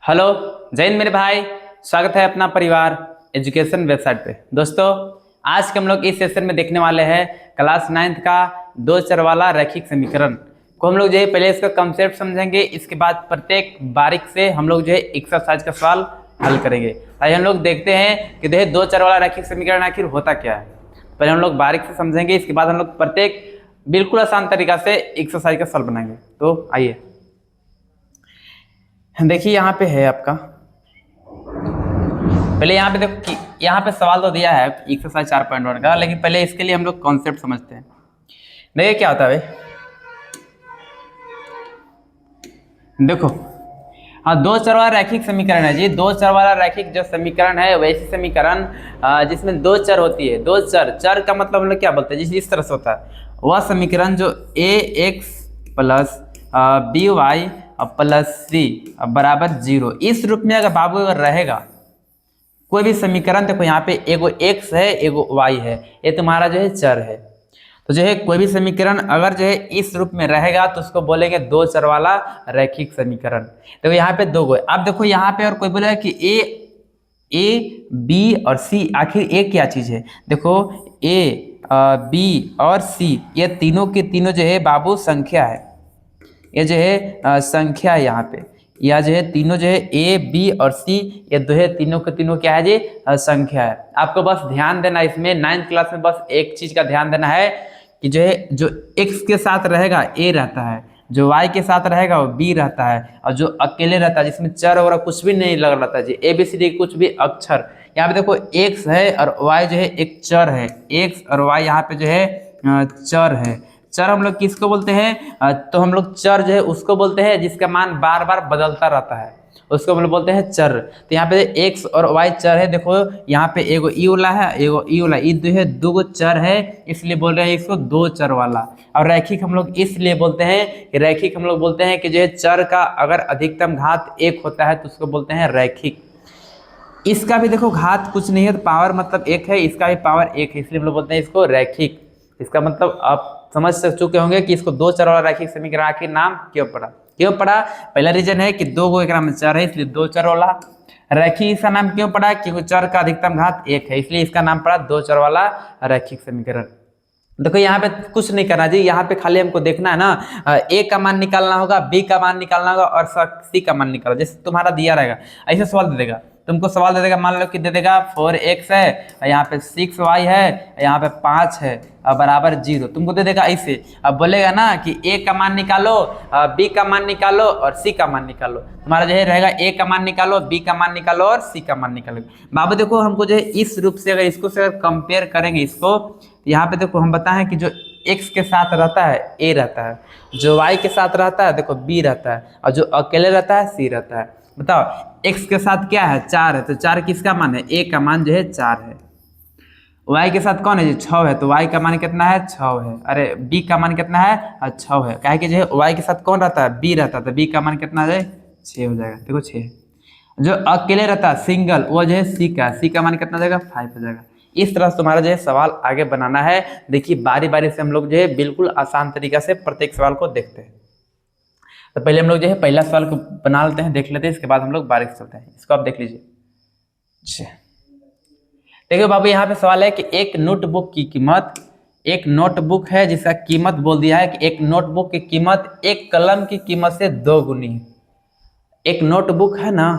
Hello, जय हिंद मेरे भाई। स्वागत है अपना परिवार एजुकेशन वेबसाइट पे। दोस्तों, आज के हम लोग इस सेशन में देखने वाले हैं क्लास 9th का दो चर वाला रैखिक समीकरण को। हम लोग जो है पहले इसका कंसेप्ट समझेंगे, इसके बाद प्रत्येक बारीक से हम लोग जो है एक्सरसाइज का सवाल हल करेंगे। आइए हम लोग देखते हैं कि देखिए दो चर वाला रैखिक समीकरण आखिर होता क्या है। पहले हम लोग बारीक से समझेंगे, इसके बाद हम लोग प्रत्येक बिल्कुल आसान तरीका से एक्सरसाइज का सवाल बनाएंगे। तो आइए देखिए, यहाँ पे है आपका, पहले यहाँ पे देखो कि यहाँ पे सवाल तो दिया है एक्सरसाइज 4.1 का, लेकिन पहले इसके लिए हम लोग कॉन्सेप्ट समझते हैं। देखिए क्या होता है भाई, देखो हाँ, दो चर वाला रैखिक समीकरण है जी। दो चर वाला रैखिक जो समीकरण है वैसे समीकरण जिसमें दो चर होती है। दो चर का मतलब हम लोग क्या बोलते हैं, जिस तरह से होता है वह समीकरण जो ax प्लस by प्लस सी बराबर 0, इस रूप में अगर बाबू अगर रहेगा कोई भी समीकरण, देखो यहाँ पे एगो x है एगो y है, ये तुम्हारा जो है चर है। तो जो है कोई भी समीकरण अगर जो है इस रूप में रहेगा तो उसको बोलेंगे दो चर वाला रैखिक समीकरण। देखो यहाँ पे दो गो, अब देखो यहाँ पे और कोई बोलेगा कि ए बी और सी, आखिर ए क्या चीज है। देखो ए बी और सी ये तीनों के तीनों जो है बाबू संख्या है, ये जो है संख्या है यहाँ पे, या जो है तीनों जो है ए बी और सी ये दो है तीनों के तीनों क्या है जी, संख्या है। आपको बस ध्यान देना इसमें 9th क्लास में बस एक चीज का ध्यान देना है कि जो है जो x के साथ रहेगा a रहता है, जो y के साथ रहेगा वो b रहता है, और जो अकेले रहता है जिसमें चर वगैरह कुछ भी नहीं लग रहता जी, a b c d कुछ भी अक्षर। यहाँ पे देखो x है और y जो है एक चर है, x और y यहाँ पे जो है चर है। चर हम लोग किसको बोलते हैं, तो हम लोग चर जो है उसको बोलते हैं जिसका मान बार बार बदलता रहता है, उसको हम लोग बोलते हैं चर। तो यहाँ पे x और y चर है। देखो यहाँ पे एगो ई वाला है एगो ई वाला, ई दो है, दो गो चर है, इसलिए बोल रहे हैं इसको दो चर वाला। और रैखिक हम लोग इसलिए बोलते हैं कि रैखिक हम लोग बोलते हैं कि जो है चर का अगर अधिकतम घात 1 होता है तो उसको बोलते हैं रैखिक। इसका भी देखो घात कुछ नहीं है तो पावर मतलब 1 है, इसका भी पावर 1 है, इसलिए हम लोग बोलते हैं इसको रैखिक। इसका मतलब आप समझ चुके होंगे कि इसको दो चर वाला रैखिक समीकरण आखिर नाम क्यों पड़ा। पहला रीजन है कि दो गो एक में चर है इसलिए दो चर वाला। रैखिक इसका नाम क्यों पड़ा, क्योंकि चर का अधिकतम घात 1 है, इसलिए इसका नाम पड़ा दो चर वाला रैखिक समीकरण। देखो यहाँ पे कुछ नहीं करना जी, यहाँ पे खाली हमको देखना है ना, ए का मान निकालना होगा, बी का मान निकालना होगा और सी का मान निकालना। जैसे तुम्हारा दिया रहेगा ऐसे सवाल दे देगा, तुमको सवाल दे देगा, मान लो कि दे देगा 4x है, यहाँ पे 6y है, यहाँ पे 5 है और बराबर 0, तुमको दे देगा ऐसे। अब बोलेगा ना कि ए का मान निकालो, बी का मान निकालो और सी का मान निकालो। तुम्हारा जो है रहेगा ए का मान निकालो, बी का मान निकालो और सी का मान निकालो। बाबू देखो हमको जो है इस रूप से अगर इसको से कंपेयर करेंगे इसको, यहाँ पे देखो हम बताएं कि जो x के साथ रहता है a रहता है, जो y के साथ रहता है देखो b रहता है, और जो अकेले रहता है c रहता है। बताओ x के साथ क्या है, 4 है, तो 4 किसका मान है, a का मान जो है 4 है। y के साथ कौन है जी, 6 है, तो y का मान कितना है, 6 है। अरे b का मान कितना है, 6 है। क्या है कि जो है y के साथ कौन रहता है, b रहता है, तो b का मान कितना है, 6 हो जाएगा। देखो 6। जो अकेले रहता है सिंगल वो जो है c का मान कितना हो जाएगा, 5 हो जाएगा। इस तरह से तुम्हारा जो है सवाल आगे बनाना है। देखिए बारी बारी से हम लोग जो है बिल्कुल आसान तरीका से प्रत्येक सवाल को देखते हैं। तो पहले हम लोग जो है पहला सवाल को बना लेते हैं, देख लेते हैं, इसके बाद हम लोग बारीक चलते हैं। इसको आप देख लीजिए। देखिए बाबू यहाँ पे सवाल है कि एक नोटबुक की कीमत, एक नोटबुक है जिसका कीमत बोल दिया है कि एक नोटबुक की कीमत एक कलम की कीमत से 2 गुनी है। एक नोटबुक है ना,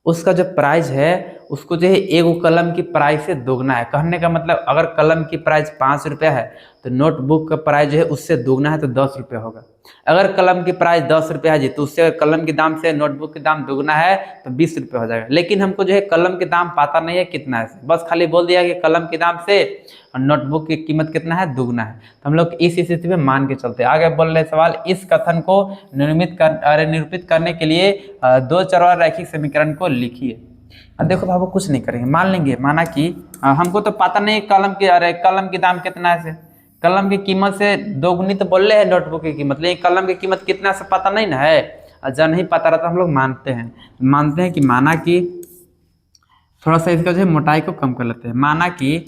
उसका जो प्राइस है उसको जो है एगो कलम की प्राइस से दोगुना है। कहने का मतलब अगर कलम की प्राइस 5 रुपया है तो नोटबुक का प्राइस जो है उससे दोगुना है तो 10 रुपया होगा। अगर कलम की प्राइस 10 रुपया है जी तो उससे कलम के दाम से नोटबुक के दाम दोगुना है तो 20 रुपया हो जाएगा। लेकिन हमको जो है कलम के दाम पता नहीं है कितना है, बस खाली बोल दिया कि कलम के दाम से और नोटबुक की कीमत कितना है, दोगुना है। तो हम लोग इस स्थिति में मान के चलते हैं। आगे बोल रहे सवाल, इस कथन को निरूपित करने के लिए दो चर वाला रैखिक समीकरण को लिखिए। अब देखो बाबू कुछ नहीं करेंगे, मान लेंगे, माना कि हमको तो पता नहीं कलम की दाम कितना है, कलम की कीमत से दोगुनी तो बोल रहे हैं नोटबुक की कीमत, लेकिन कलम की कीमत कितना से पता नहीं ना है। जब नहीं पता रहता हम लोग मानते हैं कि माना कि थोड़ा सा इसका जो है मोटाई को कम कर लेते हैं। माना कि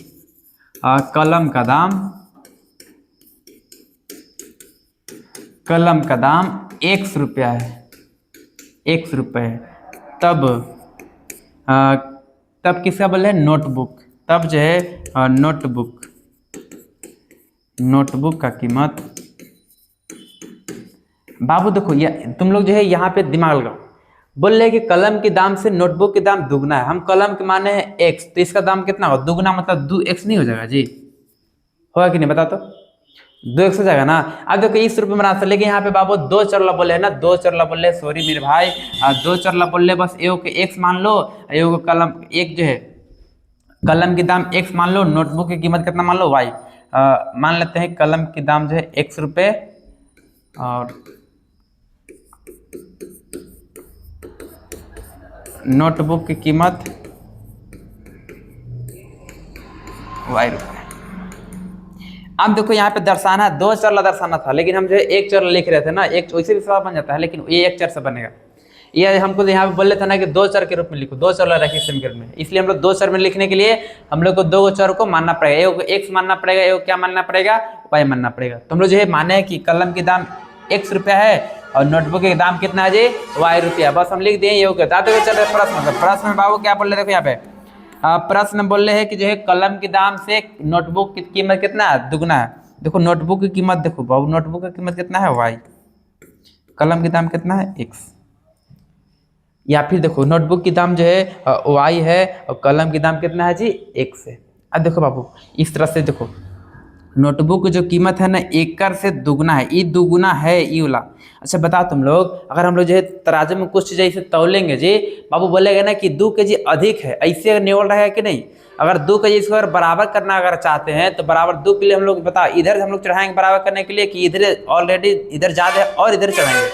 कलम का दाम 100 रुपया है, x रुपये, तब तब किसका बोल रहे हैं, नोटबुक, तब जो है नोटबुक का कीमत। बाबू देखो ये तुम लोग जो है यहाँ पे दिमाग लगाओ, बोल रहे कि कलम के दाम से नोटबुक के दाम दुगना है, हम कलम के माने हैं x, तो इसका दाम कितना होगा, दुगना, मतलब 2x नहीं हो जाएगा जी, होगा कि नहीं बता तो, 2x हो जाएगा ना। अब देखो इस रुपये में आंसर, लेकिन यहाँ पे बाबू दो चरला बोले है ना, दो चरला बोले, सॉरी मेरे भाई, दो चरला बोले, बस एगो के x मान लो, एगो कलम एक जो है कलम की दाम x मान लो, नोटबुक की कीमत कितना मान लो y, मान लेते हैं कलम की दाम जो है x रुपये और नोटबुक की कीमत y रुपये। अब देखो यहाँ पे दर्शाना है, दो चरला दर्शाना था, लेकिन हम जो है एक चरला लिख रहे थे ना, एक वैसे भी सवाल बन जाता है, लेकिन ये एक चर से बनेगा। ये हमको यहाँ पे बोल रहे थे ना कि दो चर के रूप में लिखो, दो चरला रैखिक समीकरण में, इसलिए हम लोग दो चर में लिखने के लिए हम लोग को दो चर को मानना पड़ेगा, एक को x मानना पड़ेगा, एक को क्या मानना पड़ेगा, y मानना पड़ेगा। तो हम लोग जो है माने है कि कलम की दाम x रुपया है और नोटबुक के दाम कितना है जी, y रुपया, बस हम लिख दिए। ये चल रहे प्रश्न में बाबू क्या बोल रहे, देखो यहाँ पे प्रश्न बोल रहे हैं कि जो है कलम के दाम से नोटबुक की कीमत कितना है, दुगना है। देखो नोटबुक की कीमत, देखो बाबू नोटबुक की कीमत कितना है y, कलम की दाम कितना है x, या फिर देखो नोटबुक की दाम जो है y है और कलम की दाम कितना है जी x है। अब देखो बाबू इस तरह से देखो, नोटबुक की जो कीमत है ना एकड़ से दुगना है, ये दुगुना है ये वाला। अच्छा बताओ तुम लोग, अगर हम लोग जो है तराजू में कुछ चीज़ ऐसे तौलेंगे जी, बाबू बोलेगा ना कि 2 kg अधिक है, ऐसे निवल रहा है कि नहीं, अगर 2 kg इसको अगर बराबर करना अगर चाहते हैं तो बराबर 2 के लिए हम लोग बताओ इधर हम लोग चढ़ाएंगे बराबर करने के लिए, कि इधर ऑलरेडी इधर ज़्यादा है और इधर चढ़ाएंगे,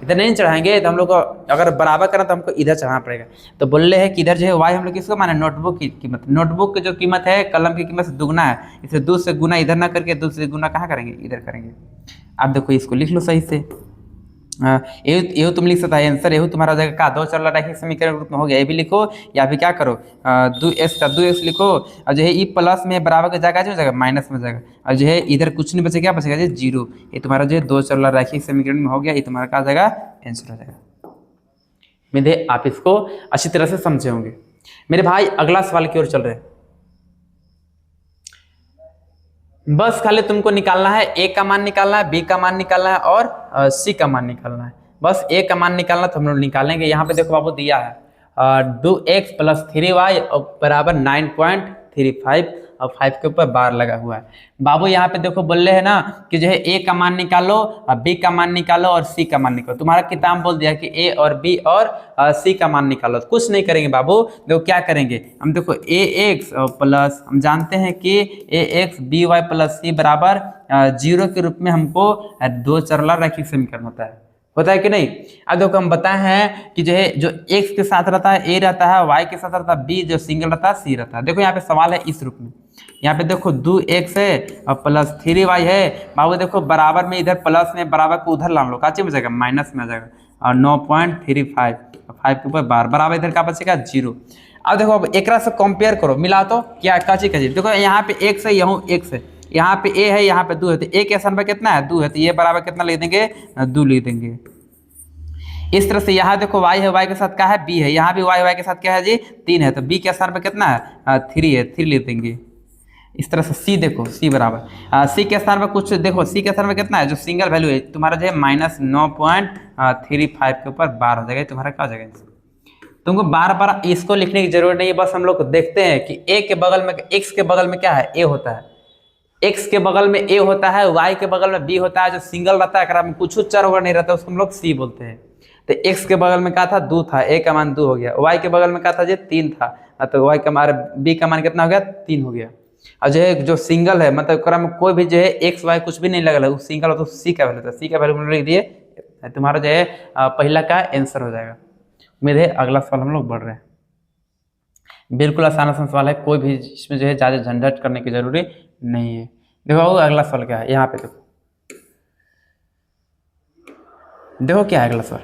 इधर नहीं चढ़ाएंगे, तो हम लोग को अगर बराबर करना तो हमको इधर चढ़ाना पड़ेगा। तो बोल रहे हैं कि इधर जो है y हम लोग किसको माने, नोटबुक की कीमत, नोटबुक की जो कीमत है कलम की कीमत से दुगना है, इसे 2 से गुना इधर ना करके 2 से गुना कहाँ करेंगे, इधर करेंगे। आप देखो इसको लिख लो सही से, ये तुम लिख सकता है आंसर, ये तुम्हारा हो जाएगा का, दो चरला रैखिक समीकरण रूप में हो गया, ये भी लिखो, या फिर क्या करो 2x का 2x लिखो, और जो है ई प्लस में बराबर का जाएगा जो हो जाएगा माइनस में जाएगा, और जो है इधर कुछ नहीं बचेगा, क्या बचेगा जी 0। ये तुम्हारा जो है दो चरला रैखिक समीकरण में हो गया, ये तुम्हारा क्या जाएगा, आंसर हो जाएगा। मेरे आप इसको अच्छी तरह से समझे होंगे। मेरे भाई अगला सवाल की ओर चल रहे हैं, बस खाली तुमको निकालना है, ए का मान निकालना है, बी का मान निकालना है और सी का मान निकालना है। बस ए का मान निकालना तो हम लोग निकालेंगे। यहाँ पे देखो बाबू दिया है 2x + 3y बराबर 9.35 और 5 के ऊपर बार लगा हुआ है। बाबू यहाँ पे देखो बोल रहे हैं ना कि जो है ए का मान निकालो और बी का मान निकालो और सी का मान निकालो। तुम्हारा किताब बोल दिया कि ए और बी और सी का मान निकालो। कुछ नहीं करेंगे बाबू, देखो क्या करेंगे हम, देखो ax प्लस हम जानते हैं कि ax by + c बराबर 0 के रूप में हमको दो चरला रैखिक समीकरण होता है कि नहीं। अब देखो हम बताए हैं कि जो है जो x के साथ रहता है a रहता है, y के साथ रहता है b, जो सिंगल रहता है c रहता है। देखो यहाँ पे सवाल है इस रूप में, यहाँ पे देखो 2x है और + 3y है। बाबू देखो बराबर में इधर प्लस में बराबर को उधर ला लो, का चीज बचेगा माइनस में आ जाएगा और 9.35 5 के ऊपर बार बराबर इधर का बचेगा 0। अब देखो अब एक से कंपेयर करो, मिला तो क्या का चीज देखो यहाँ पे x है, यहाँ x है, यहाँ पे a है, यहाँ पे 2 है, तो a के स्थान पर कितना है 2 है, तो ये बराबर कितना लिख देंगे 2 लिख देंगे। इस तरह से यहाँ देखो y है, y के साथ क्या है b है, यहाँ भी y के साथ क्या है जी 3 है, तो b के स्थान पर कितना है 3 है, 3 लिख देंगे। इस तरह से c देखो c बराबर c के स्थान पर कुछ देखो, c के स्थान पर कितना है जो सिंगल वैल्यू है तुम्हारा जो है -9.35 के ऊपर बार हो जाएगा, तुम्हारा क्या हो जाएगा। तुमको बार बार इसको लिखने की जरूरत नहीं है, बस हम लोग देखते हैं कि a के बगल में x के बगल में क्या है a होता है, x के बगल में a होता है, y के बगल में b होता है, जो सिंगल रहता है अगर कुछ चर होगा नहीं रहता उसको हम लोग c बोलते हैं। तो x के बगल में क्या था 2 था, a का मान 2 हो गया, y के बगल में क्या था जी 3 था, तो y का मान b का मान कितना हो गया 3 हो गया। और जो है जो सिंगल है मतलब क्रम में कोई भी जो है x y कुछ भी नहीं लगा है, सिंगल हो तो c का वैल्यू था, c का वैल्यू लिख दिए, तुम्हारा जो है पहला का आंसर हो जाएगा। उम्मीद है अगला सवाल हम लोग बढ़ रहे हैं, बिल्कुल आसान सवाल है, कोई भी इसमें जो है ज़्यादा झंझट करने की जरूरी नहीं है। देखो अगला सवाल क्या है, यहाँ पे देखो क्या है अगला सवाल।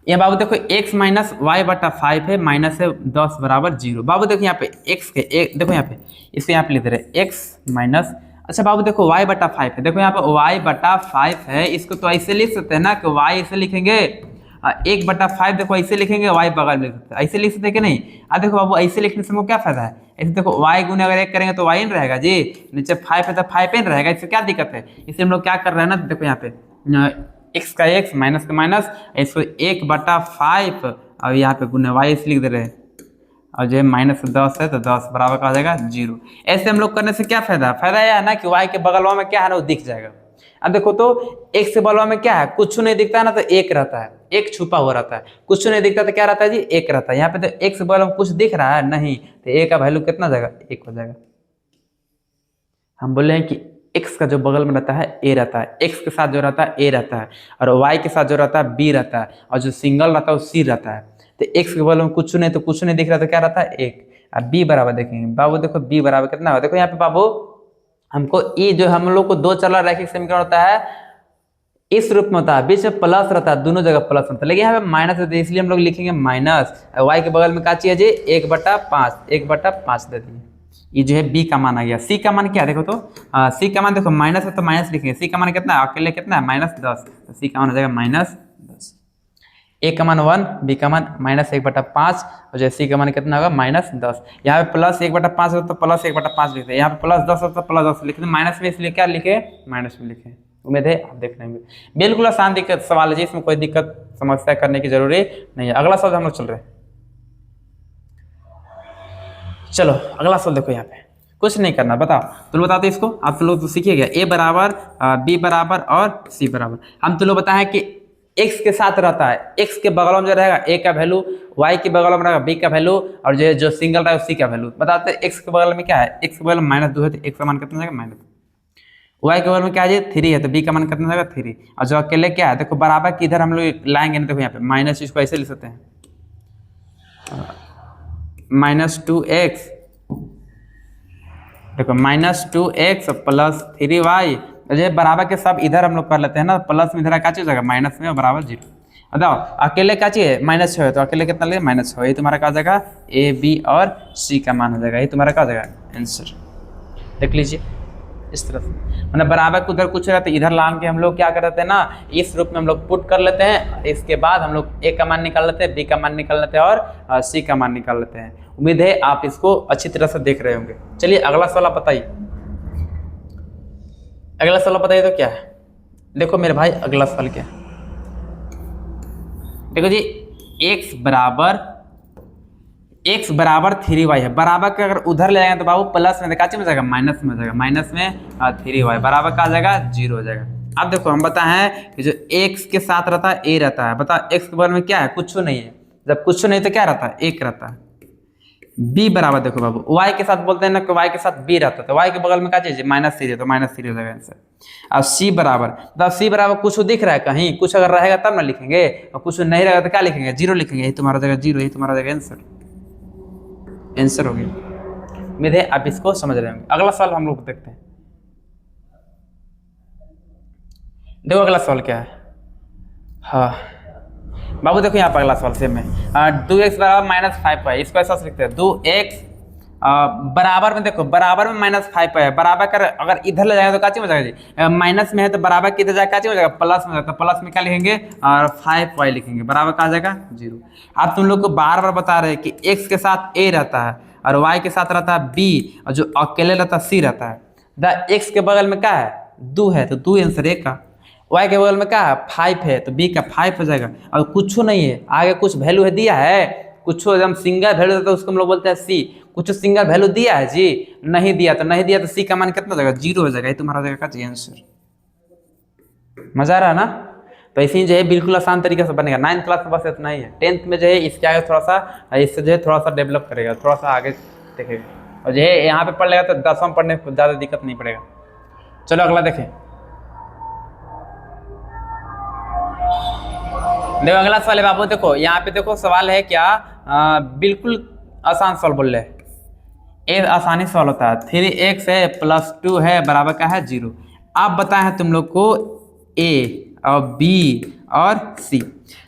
यहाँ बाबू देखो x - y/5 है, माइनस है 10 बराबर 0। बाबू देखो यहाँ पे x के देखो यहाँ पे इसको यहाँ पे लिख दे रहे x माइनस, अच्छा बाबू देखो y/5 है, देखो यहाँ पे y/5 है, इसको तो ऐसे लिख सकते हैं ना कि y ऐसे लिखेंगे 1/5 देखो ऐसे लिखेंगे, y बगल में लिख सकते हैं, ऐसे लिख सकते हैं कि नहीं। अब देखो बाबू ऐसे लिखने से हमको क्या फायदा है, ऐसे देखो y गुने अगर 1 करेंगे तो y इन रहेगा जी, नीचे 5 है तो 5 इन रहेगा, इससे क्या दिक्कत है। इसलिए हम लोग क्या कर रहे हैं ना, देखो यहाँ पे x का x माइनस का माइनस, इसको 1/5 और यहाँ पे गुने y ऐसे लिख दे रहे हैं, और जो है -10 है तो 10 बराबर का आ जाएगा 0। ऐसे हम लोग करने से क्या फायदा, फायदा यह है ना कि y के बगल में क्या है ना वो दिख जाएगा। अब देखो तो x के बगल में क्या है, कुछ नहीं दिखता है ना तो 1 रहता है, 1 छुपा हुआ रहता है, कुछ नहीं दिखता तो क्या रहता है जी 1 रहता है। यहाँ पे तो x के बगल में कुछ दिख रहा है नहीं, तो a का वैल्यू कितना जाएगा 1 हो जाएगा। हम बोले हैं कि x का जो बगल में रहता है a रहता है, x के साथ जो रहता है a रहता है, और y के साथ जो रहता है b रहता है, और जो सिंगल रहता है वो c रहता है। तो x के बगल में कुछ नहीं तो कुछ नहीं दिख रहा तो क्या रहता है 1। अब b बराबर देखेंगे बाबू, देखो b बराबर कितना होगा, देखो यहाँ पे बाबू हमको ये जो हम लोग को दो चला रैखिक समीकरण होता है इस रूप में होता है, बीच में प्लस रहता है, दोनों जगह प्लस रहता है, लेकिन यहाँ पे माइनस रहता है, इसलिए हम लोग लिखेंगे माइनस। y के बगल में क्या चाहिए जी 1/5, 1/5 दे दिए। ये जो है b का मान आ गया। c का मान क्या है देखो तो c का मान देखो माइनस है तो माइनस लिखेंगे, c का मान कितना है अकेले कितना है -10, तो c का मान हो जाएगा -10। a का मान 1, b का मान -1/5, और जो c का मान कितना होगा -10। यहाँ पे प्लस 1/5 हो तो प्लस 1/5 लिखते हैं, यहाँ पे +10 हो तो +10 लिखते हैं, माइनस में इसलिए क्या लिखे माइनस में लिखे। उम्मीद है आप देख लेंगे, बिल्कुल आसान दिक्कत सवाल है जी, इसमें कोई दिक्कत समस्या करने की जरूरी नहीं है। अगला सवाल हम लोग चल रहे हैं, चलो अगला सवाल देखो। यहाँ पे कुछ नहीं करना, बताओ तुम बताते इसको, आप तुम लोग तो सीखिए गया a बराबर b बराबर और c बराबर। हम तुम लोग बताए कि x के साथ रहता है, x के बगल में जो रहेगा a का वैल्यू, y के बगल में रहेगा b का वैल्यू, और जो सिंगल रहेगा c का वैल्यू। बताते हैं x के बगल में क्या है, x के बगल में -2 है तो x का मान कितना जाएगा -2, y के बगल में क्या है 3 है तो b का मान कितना जाएगा 3, और जो अकेले क्या है देखो बराबर की इधर हम लोग लाएंगे ना, देखो यहाँ पे माइनस, इसको ऐसे लिख सकते हैं -2x, देखो -2x प्लस 3y, जो बराबर के सब इधर हम लोग कर लेते हैं ना, प्लस में इधर क्या चीज जाएगा माइनस में, बराबर 0। बताओ अकेले क्या चाहिए -6 है तो अकेले कितना लेगा -6, ये तुम्हारा क्या जाएगा a b और c का मान हो जाएगा, ये तुम्हारा क्या जाएगा आंसर। देख लीजिए इस तरह से, मतलब बराबर को उधर कुछ रहता है, इधर लान के हम लोग क्या करते हैं ना इस रूप में हम लोग पुट कर लेते हैं, इसके बाद हम लोग a का मान निकाल लेते हैं, b का मान निकाल लेते हैं और c का मान निकाल लेते हैं। उम्मीद है आप इसको अच्छी तरह से देख रहे होंगे। चलिए अगला सवाल आप बताइए, अगला सवाल बताइए तो क्या है। देखो मेरे भाई अगला सवाल क्या है, देखो जी x बराबर 3y है, बराबर के अगर उधर ले जाएंगे तो बाबू प्लस में क्या में जाएगा माइनस में जाएगा, माइनस में 3y बराबर का आ जाएगा 0 हो जाएगा। अब देखो हम बताए कि जो x के साथ रहता है a रहता है, बता x के बगल में क्या है कुछ नहीं है, जब कुछ नहीं तो क्या रहता है 1 रहता है। b बराबर देखो बाबू y के साथ बोलते हैं ना कि y के साथ b रहता है, तो y के बगल में क्या चीज -3 है तो -3 हो जाएगा आंसर। अब c बराबर, तो c बराबर कुछ दिख रहा है कहीं, कुछ अगर रहेगा तब ना लिखेंगे, और कुछ नहीं रहेगा तो क्या लिखेंगे 0 लिखेंगे, यही तुम्हारा जाएगा 0, यही तुम्हारा जाएगा आंसर, आंसर हो गया। उम्मीद है आप इसको समझ रहे होंगे। अगला सवाल हम लोग देखते हैं, देखो अगला सवाल क्या है। हाँ बाबू देखो यहाँ पर अगला सवाल सेम है, 2x बराबर -5 है, इसको ऐसा लिखते हैं 2x बराबर में, देखो बराबर में -5 है, बराबर कर अगर इधर ले जाएगा तो क्या चीज हो जाएगा जी माइनस में है, तो बराबर किधर जाएगा क्या चीज हो जाएगा प्लस में जाएगा, तो प्लस में क्या लिखेंगे और 5y लिखेंगे, बराबर का आ जाएगा 0। आप तुम लोग को बार बार बता रहे हैं कि x के साथ a रहता है और y के साथ रहता है b, और जो अकेले रहता है c रहता है। x के बगल में क्या है 2 है तो 2 आंसर a का, y के बगल में क्या है 5 है तो b का 5 हो जाएगा, और कुछ नहीं है आगे कुछ वैल्यू है दिया है, कुछ जब सिंगल वैल्यू देता है उसको हम लोग बोलते हैं c, कुछ सिंगल वैल्यू दिया है जी नहीं दिया तो c का मान कितना हो जाएगा 0 हो जाएगा, ये तुम्हारा जाएगा का आंसर। मजा आ रहा है ना, तो ऐसे ही जो है बिल्कुल आसान तरीके से बनेगा। 9th क्लास में बस इतना ही है, 10th में जो है इसके आगे थोड़ा सा इससे जो है थोड़ा सा डेवलप करेगा, थोड़ा सा आगे देखेगा, और जो है यहाँ पे पढ़ लेगा तो 10वां पढ़ने में ज़्यादा दिक्कत नहीं पड़ेगा। चलो अगला देखें, देखो अगला सवाल है बाबू, देखो यहाँ पे देखो सवाल है क्या, बिल्कुल आसान सवाल बोल रहे हैं, ये आसानी सवाल होता है। 3x है प्लस 2 है बराबर का है 0। आप बताए हैं तुम लोग को a और b और c,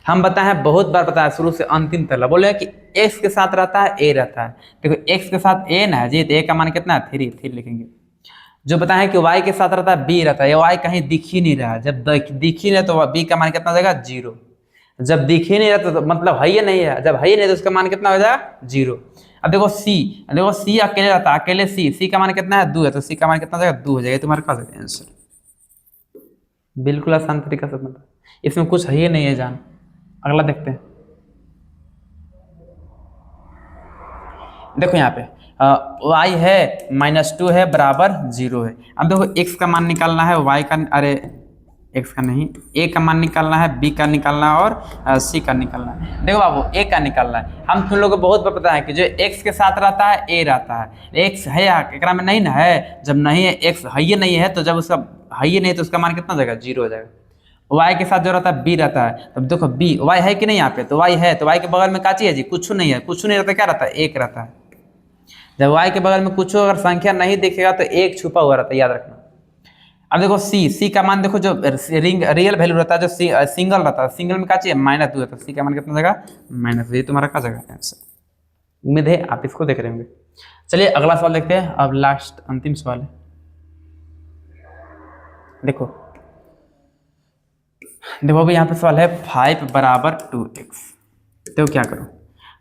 हम बताए हैं बहुत बार बताया शुरू से अंतिम तक, बोले कि x के साथ रहता है a रहता है, देखो x के साथ a ना है जी, तो a का मान कितना है 3 लिखेंगे। जो बताए कि y के साथ रहता है b रहता है, ये y कहीं दिख ही नहीं रहा है, जब दिख ही नहीं तो b का मान कितना जाएगा 0। जब दिख ही नहीं रहा तो मतलब है ही नहीं है, जब है ही नहीं तो उसका मान कितना हो जाएगा 0। अब देखो सी अकेले रहता है, अकेले सी का मान कितना है 2 है, तो सी का मान कितना हो जाएगा 2 हो जाएगा। तुम्हारे पास आंसर बिल्कुल आसान तरीका से मतलब, इसमें कुछ है ही नहीं है जान। अगला देखते हैं। देखो यहाँ पे y है -2 है बराबर 0 है। अब देखो x का मान निकालना है, y का, अरे x का नहीं, a का मान निकालना है, b का निकालना है और c का निकालना है। देखो बाबू a का निकालना है। हम तुम लोगों को बहुत बार पता है कि जो x के साथ रहता है a रहता है, x है एकरा में नहीं ना है, जब नहीं है x है ही नहीं है, तो जब उसका है ही नहीं तो उसका मान कितना हो जाएगा 0 हो जाएगा। y के साथ जो रहता है b रहता है, तब देखो b y है कि नहीं यहाँ पे, तो y है, तो y के बगल में काची है जी, कुछ नहीं है, कुछ नहीं रहता, क्या रहता है 1 रहता है। जब y के बगल में कुछ अगर संख्या नहीं दिखेगा तो 1 छुपा हुआ रहता है, याद रखना। अब देखो c का मान देखो, जो रियल वैल्यू रहता है, जो सिंगल रहता है, सिंगल में क्या चाहिए -2 है, तो c का मान कितना जाएगा -2। ये तुम्हारा क्या जाएगा आंसर। उम्मीद है आप इसको देख रहे होंगे। चलिए अगला सवाल देखते हैं, अब लास्ट अंतिम सवाल है। देखो अभी यहाँ पे सवाल है 5 बराबर 2x, तो क्या करो,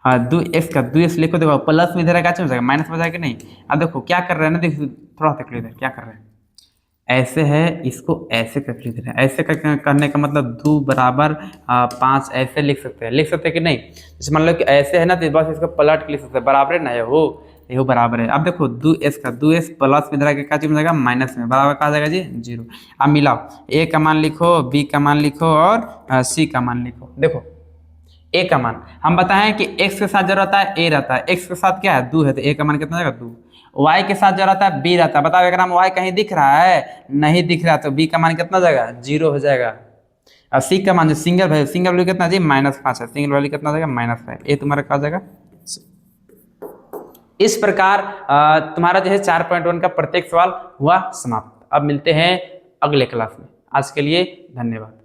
हाँ 2x का 2x लिखो। देखो प्लस में इधर क्या हो जाएगा, माइनस हो जाएगा नहीं। अब देखो क्या कर रहे हैं ना, देखो थोड़ा सा इधर क्या कर रहे हैं, ऐसे है, इसको ऐसे कर लीजिए। ऐसे करने का मतलब 2 बराबर 5 ऐसे लिख सकते हैं कि नहीं। जैसे मान लो कि ऐसे है ना, तो बस इसको पलट के लिख सकते हैं, बराबर है ना, ये बराबर है। अब देखो 2s प्लस में इधर क्या चीज में जाएगा माइनस में, बराबर कहा जाएगा जी 0। अब मिलाओ, a का मान लिखो, b का मान लिखो और c का मान लिखो। देखो a का मान हम बताएं कि x के साथ जो रहता है a रहता है, x के साथ क्या है 2 है, तो a का मान कितना जाएगा 2। y के साथ जो रहता है b रहता है, बताओ अगर हम y कहीं दिख रहा है, नहीं दिख रहा, तो b का मान कितना जाएगा 0 हो जाएगा। और c का मान जो सिंगल वैल्यू कितना जी -5 है, सिंगल वैल्यू कितना जाएगा -5। ये तुम्हारा कहा जाएगा। इस प्रकार तुम्हारा जो है 4.1 का प्रत्येक सवाल हुआ समाप्त। अब मिलते हैं अगले क्लास में, आज के लिए धन्यवाद।